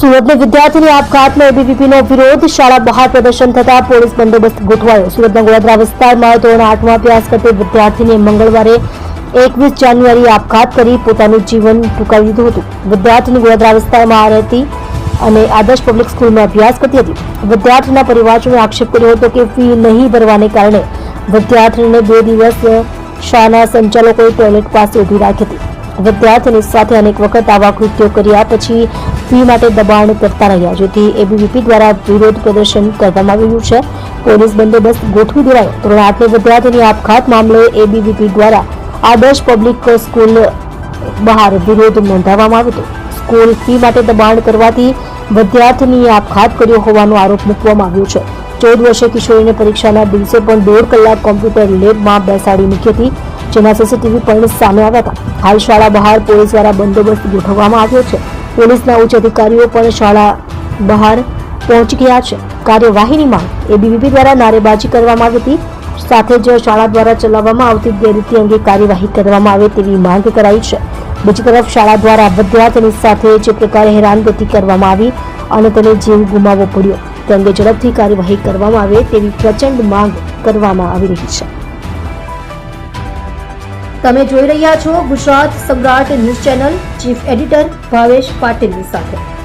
સુરતની વિદ્યાર્થીની આપઘાતમાં એબીવીપીનો વિરોધ, શાળા બહાર પ્રદર્શન થતા પોલીસ બંદોબસ્ત ગોઠવાયો. સુરતના ગોળાદરા વિસ્તારમાં ધોરણ 8માં અભ્યાસ કરતી વિદ્યાર્થીનીએ મંગળવારે 21 જાન્યુઆરીએ આપઘાત કરી પોતાનું જીવન ટૂંકાવી દીધું હતું. વિદ્યાર્થીની ગોળાદરા વિસ્તારમાં રહેતી અને આદર્શ પબ્લિક સ્કૂલમાં અભ્યાસ કરતી હતી. વિદ્યાર્થીના પરિવારજનોએ આક્ષેપ કર્યો હતો કે ફી નહીં ભરવાને કારણે વિદ્યાર્થીને 2 દિવસ શાળાના સંચાલકોએ ટોયલેટ પાસે ઊભી રાખી હતી. વિદ્યાર્થીની સાથે અનેક વખત આવા કૃત્યો કર્યા પછી ફી માટે દબાણ કરતા રહ્યા, જેથી એબીવીપી દ્વારા વિરોધ પ્રદર્શન કરવામાં આવ્યું છે. પોલીસ બંદોબસ્ત ગોઠવી દેવાયો. ધોરણ 8ની વિદ્યાર્થીની આપઘાત મામલે એબીવીપી દ્વારા આદર્શ પબ્લિક સ્કૂલ બહાર વિરોધ નોંધાવવામાં આવ્યો હતો. સ્કૂલ ફી માટે દબાણ કરવાથી વિદ્યાર્થીનીએ આપઘાત કર્યો હોવાનો આરોપ મૂકવામાં આવ્યો છે. 14 વર્ષીય કિશોરીને પરીક્ષાના દિવસે પણ 1.5 કલાક કોમ્પ્યુટર લેબમાં બેસાડી મૂકી હતી, જેના સીસીટીવી પણ સામે આવ્યા હતા. હાલ શાળા બહાર પોલીસ દ્વારા બંદોબસ્ત ગોઠવવામાં આવ્યો છે. પોલીસના ઉચ્ચ અધિકારીઓ પણ શાળા બહાર પહોંચી ગયા છે. કાર્યવાહીની માંગ એબીવીપી દ્વારા નારેબાજી કરવામાં આવી હતી. સાથે જ શાળા દ્વારા ચલાવવામાં આવતી ગેરરીતિ અંગે કાર્યવાહી કરવામાં આવે તેવી માંગ કરાઈ છે. બીજી તરફ શાળા દ્વારા વિદ્યાર્થીની સાથે જે પ્રકારે હેરાનગતિ કરવામાં આવી અને તેને જીવ ગુમાવવો પડ્યો તે અંગે ઝડપથી કાર્યવાહી કરવામાં આવે તેવી પ્રચંડ માંગ કરવામાં આવી રહી છે. તમે જોઈ રહ્યા છો ગુજરાત સમ્રાટ news channel. Chief editor Bhavesh પાટીલની સાથે.